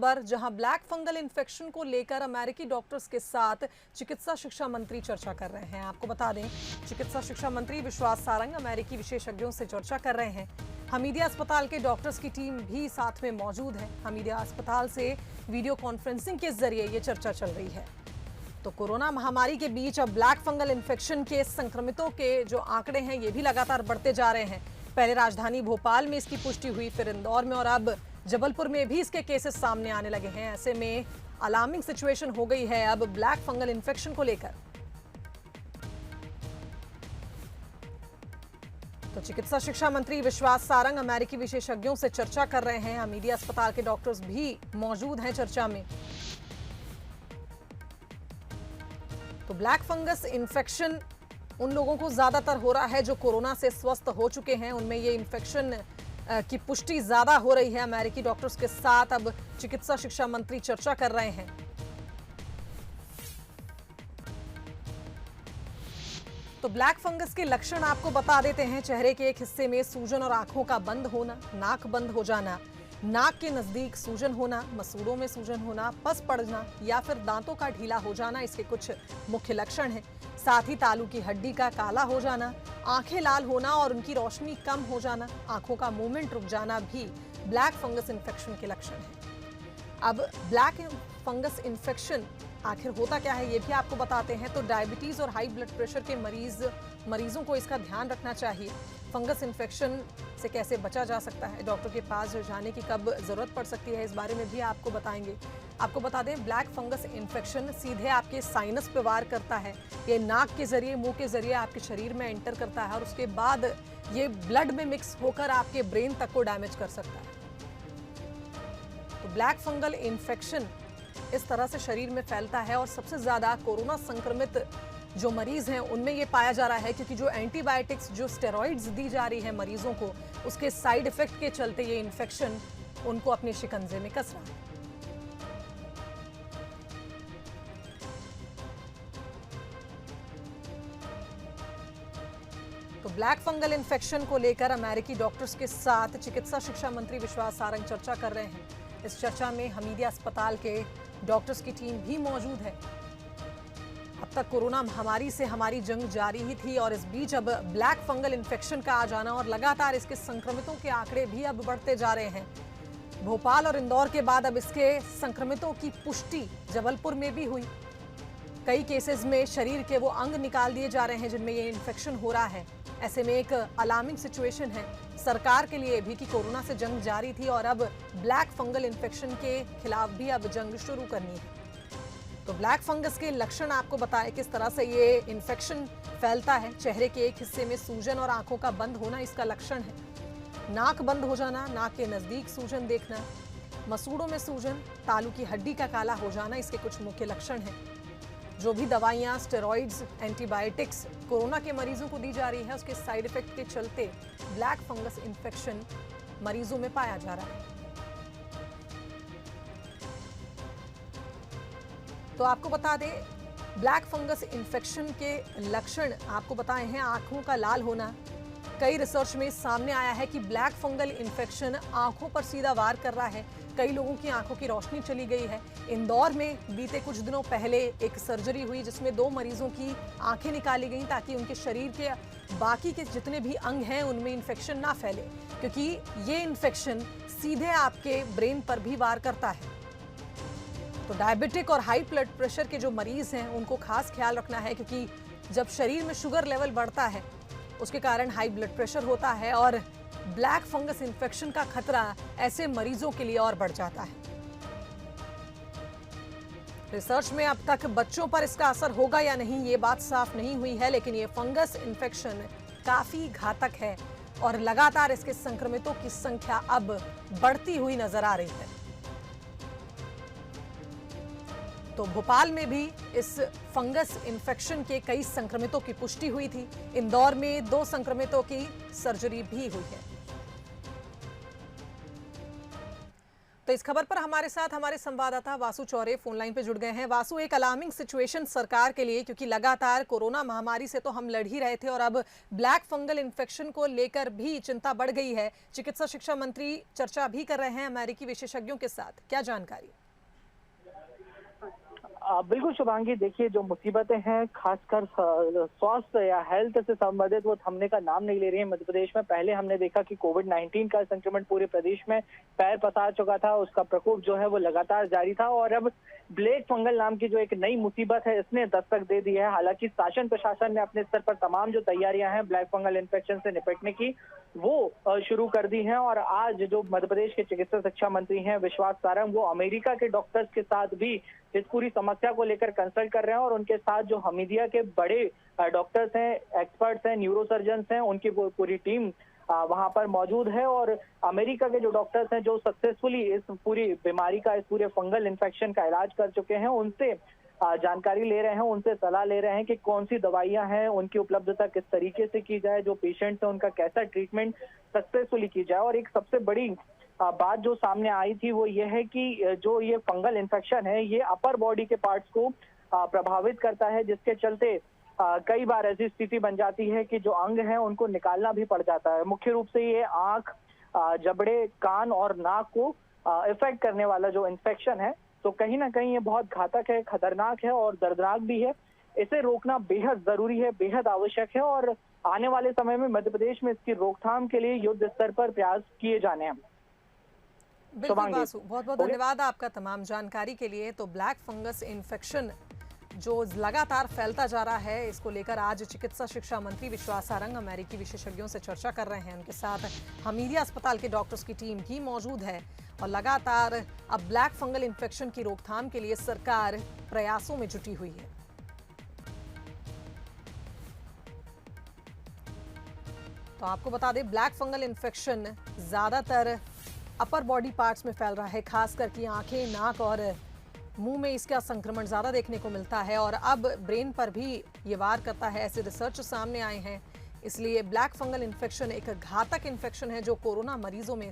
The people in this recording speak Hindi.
जहां ब्लैक फंगल इन्फेक्शन को लेकर अमेरिकी डॉक्टर्स के साथ चिकित्सा शिक्षा मंत्री चर्चा कर रहे हैं। आपको बता दें, चिकित्सा शिक्षा मंत्री विश्वास सारंग अमेरिकी विशेषज्ञों से चर्चा कर रहे हैं। हमीदिया अस्पताल के डॉक्टर्स की टीम भी साथ में मौजूद है। हमीदिया अस्पताल से वीडियो कॉन्फ्रेंसिंग के जरिए ये चर्चा चल रही है। तो कोरोना महामारी के बीच अब ब्लैक फंगल इन्फेक्शन के संक्रमितों के जो आंकड़े हैं ये भी लगातार बढ़ते जा रहे हैं। पहले राजधानी भोपाल में इसकी पुष्टि हुई, फिर इंदौर में और अब जबलपुर में भी इसके केसेस सामने आने लगे हैं। ऐसे में अलार्मिंग सिचुएशन हो गई है अब ब्लैक फंगल इन्फेक्शन को लेकर। तो चिकित्सा शिक्षा मंत्री विश्वास सारंग अमेरिकी विशेषज्ञों से चर्चा कर रहे हैं। हमीदिया अस्पताल के डॉक्टर्स भी मौजूद हैं चर्चा में। तो ब्लैक फंगस इन्फेक्शन उन लोगों को ज्यादातर हो रहा है जो कोरोना से स्वस्थ हो चुके हैं, उनमें ये इन्फेक्शन की पुष्टि ज्यादा हो रही है। अमेरिकी डॉक्टर्स के साथ अब चिकित्सा शिक्षा मंत्री चर्चा कर रहे हैं। तो ब्लैक फंगस के लक्षण आपको बता देते हैं। चेहरे के एक हिस्से में सूजन और आंखों का बंद होना, नाक बंद हो जाना, नाक के नजदीक सूजन होना, मसूड़ों में सूजन होना, पस पड़ना या फिर दांतों का ढीला हो जाना, इसके कुछ मुख्य लक्षण हैं। साथ ही तालू की हड्डी का काला हो जाना, आंखें लाल होना और उनकी रोशनी कम हो जाना, आंखों का मूवमेंट रुक जाना भी ब्लैक फंगस इन्फेक्शन के लक्षण हैं। अब ब्लैक फंगस इन्फेक्शन आखिर होता क्या है ये भी आपको बताते हैं। तो डायबिटीज और हाई ब्लड प्रेशर के मरीजों को इसका ध्यान रखना चाहिए। फंगस इन्फेक्शन से कैसे बचा जा सकता है, डॉक्टर के पास जाने की कब जरूरत पड़ सकती है, इस बारे में भी आपको बताएंगे। आपको बता दें, ब्लैक फंगस इन्फेक्शन सीधे आपके साइनस पे वार करता है। ये नाक के जरिए, मुंह के जरिए आपके शरीर में एंटर करता है और उसके बाद ये ब्लड में मिक्स होकर आपके ब्रेन तक को डैमेज कर सकता है। तो ब्लैक फंगल इन्फेक्शन इस तरह से शरीर में फैलता है और सबसे ज्यादा कोरोना संक्रमित जो मरीज हैं उनमें ये पाया जा रहा है, क्योंकि जो एंटीबायोटिक्स, जो स्टेरॉइड्स दी जा रही है मरीजों को, उसके साइड इफेक्ट के चलते ये इन्फेक्शन उनको अपने शिकंजे में कस रहा है। तो ब्लैक फंगल इन्फेक्शन को लेकर अमेरिकी डॉक्टर्स के साथ चिकित्सा शिक्षा मंत्री विश्वास सारंग चर्चा कर रहे हैं। इस चर्चा में हमीदिया अस्पताल के डॉक्टर्स की टीम भी मौजूद है। अब तक कोरोना महामारी से हमारी जंग जारी ही थी और इस बीच अब ब्लैक फंगल इन्फेक्शन का आ जाना और लगातार इसके संक्रमितों के आंकड़े भी अब बढ़ते जा रहे हैं। भोपाल और इंदौर के बाद अब इसके संक्रमितों की पुष्टि जबलपुर में भी हुई। कई केसेस में शरीर के वो अंग निकाल दिए जा रहे हैं जिनमें ये इन्फेक्शन हो रहा है। ऐसे में एक अलार्मिंग सिचुएशन है सरकार के लिए भी कि कोरोना से जंग जारी थी और अब ब्लैक फंगल इन्फेक्शन के खिलाफ भी अब जंग शुरू करनी है। तो ब्लैक फंगस के लक्षण आपको बताएं किस तरह से ये इन्फेक्शन फैलता है। चेहरे के एक हिस्से में सूजन और आंखों का बंद होना इसका लक्षण है। नाक बंद हो जाना, नाक के नजदीक सूजन देखना, मसूड़ों में सूजन, तालू की हड्डी का काला हो जाना, इसके कुछ मुख्य लक्षण हैं। जो भी दवाइयाँ, स्टेरॉइड्स, एंटीबायोटिक्स कोरोना के मरीजों को दी जा रही है, उसके साइड इफेक्ट के चलते ब्लैक फंगस इन्फेक्शन मरीजों में पाया जा रहा है। तो आपको बता दें, ब्लैक फंगस इन्फेक्शन के लक्षण आपको बताए हैं। आंखों का लाल होना, कई रिसर्च में सामने आया है कि ब्लैक फंगल इन्फेक्शन आंखों पर सीधा वार कर रहा है। कई लोगों की आंखों की रोशनी चली गई है। इंदौर में बीते कुछ दिनों पहले एक सर्जरी हुई जिसमें 2 मरीजों की आंखें निकाली गई ताकि उनके शरीर के बाकी के जितने भी अंग हैं उनमें इन्फेक्शन ना फैले, क्योंकि ये इन्फेक्शन सीधे आपके ब्रेन पर भी वार करता है। तो डायबिटिक और हाई ब्लड प्रेशर के जो मरीज हैं उनको खास ख्याल रखना है, क्योंकि जब शरीर में शुगर लेवल बढ़ता है उसके कारण हाई ब्लड प्रेशर होता है और ब्लैक फंगस इन्फेक्शन का खतरा ऐसे मरीजों के लिए और बढ़ जाता है। रिसर्च में अब तक बच्चों पर इसका असर होगा या नहीं ये बात साफ नहीं हुई है, लेकिन ये फंगस इन्फेक्शन काफी घातक है और लगातार इसके संक्रमितों की संख्या अब बढ़ती हुई नजर आ रही है। तो भोपाल में भी इस फंगस इन्फेक्शन के कई संक्रमितों की पुष्टि हुई थी। इंदौर में 2 संक्रमितों की सर्जरी भी हुई है। तो इस खबर पर हमारे साथ हमारे संवाददाता वासु चौरे फोन लाइन पे जुड़ गए हैं। वासु, एक अलार्मिंग सिचुएशन सरकार के लिए, क्योंकि लगातार कोरोना महामारी से तो हम लड़ ही रहे थे और अब ब्लैक फंगल इन्फेक्शन को लेकर भी चिंता बढ़ गई है। चिकित्सा शिक्षा मंत्री चर्चा भी कर रहे हैं अमेरिकी विशेषज्ञों के साथ, क्या जानकारी? बिल्कुल शुभांगी, देखिए जो मुसीबतें हैं खासकर स्वास्थ्य या हेल्थ से संबंधित वो थमने का नाम नहीं ले रही है मध्य प्रदेश में। पहले हमने देखा कि कोविड-19 का संक्रमण पूरे प्रदेश में पैर पसार चुका था, उसका प्रकोप जो है वो लगातार जारी था और अब ब्लैक फंगल नाम की जो एक नई मुसीबत है इसने दस्तक दे दी है। हालांकि शासन प्रशासन ने अपने स्तर पर तमाम जो तैयारियां हैं ब्लैक फंगल इन्फेक्शन से निपटने की वो शुरू कर दी हैं और आज जो मध्य प्रदेश के चिकित्सा शिक्षा मंत्री हैं विश्वास सारंग, वो अमेरिका के डॉक्टर्स के साथ भी इस पूरी समस्या को लेकर कंसल्ट कर रहे हैं और उनके साथ जो हमीदिया के बड़े डॉक्टर्स हैं, एक्सपर्ट्स हैं, न्यूरोसर्जन्स हैं, उनकी पूरी टीम वहां पर मौजूद है और अमेरिका के जो डॉक्टर्स हैं जो सक्सेसफुली इस पूरी बीमारी का, इस पूरे फंगल इन्फेक्शन का इलाज कर चुके हैं, उनसे जानकारी ले रहे हैं, उनसे सलाह ले रहे हैं कि कौन सी दवाइयां हैं, उनकी उपलब्धता किस तरीके से की जाए, जो पेशेंट्स हैं उनका कैसा ट्रीटमेंट सक्सेसफुली की जाए। और एक सबसे बड़ी बात जो सामने आई थी वो ये है कि जो ये फंगल इन्फेक्शन है ये अपर बॉडी के पार्ट्स को प्रभावित करता है, जिसके चलते कई बार ऐसी स्थिति बन जाती है कि जो अंग हैं उनको निकालना भी पड़ जाता है। मुख्य रूप से ये आंख, जबड़े, कान और नाक को इफेक्ट करने वाला जो इन्फेक्शन है, तो कहीं ना कहीं ये बहुत घातक है, खतरनाक है और दर्दनाक भी है। इसे रोकना बेहद जरूरी है, बेहद आवश्यक है और आने वाले समय में मध्य प्रदेश में इसकी रोकथाम के लिए युद्ध स्तर पर प्रयास किए जाने हैं। बिल्कुल वासु, बहुत बहुत धन्यवाद आपका तमाम जानकारी के लिए। तो ब्लैक फंगस इन्फेक्शन जो लगातार फैलता जा रहा है, इसको लेकर आज चिकित्सा शिक्षा मंत्री विश्वास सारंग अमेरिकी विशेषज्ञों से चर्चा कर रहे हैं। उनके साथ हमीदिया अस्पताल के डॉक्टर्स की टीम भी मौजूद है और लगातार अब ब्लैक फंगल इन्फेक्शन की रोकथाम के लिए सरकार प्रयासों में जुटी हुई है। तो आपको बता दें, ब्लैक फंगल इन्फेक्शन ज्यादातर अपर बॉडी पार्ट्स में फैल रहा है, खास करके आंखें, नाक और मुंह में इसका संक्रमण ज्यादा देखने को मिलता है और अब ब्रेन पर भी ये वार करता है, ऐसे रिसर्च सामने आए हैं। इसलिए ब्लैक फंगल इन्फेक्शन एक घातक इन्फेक्शन है जो कोरोना मरीजों में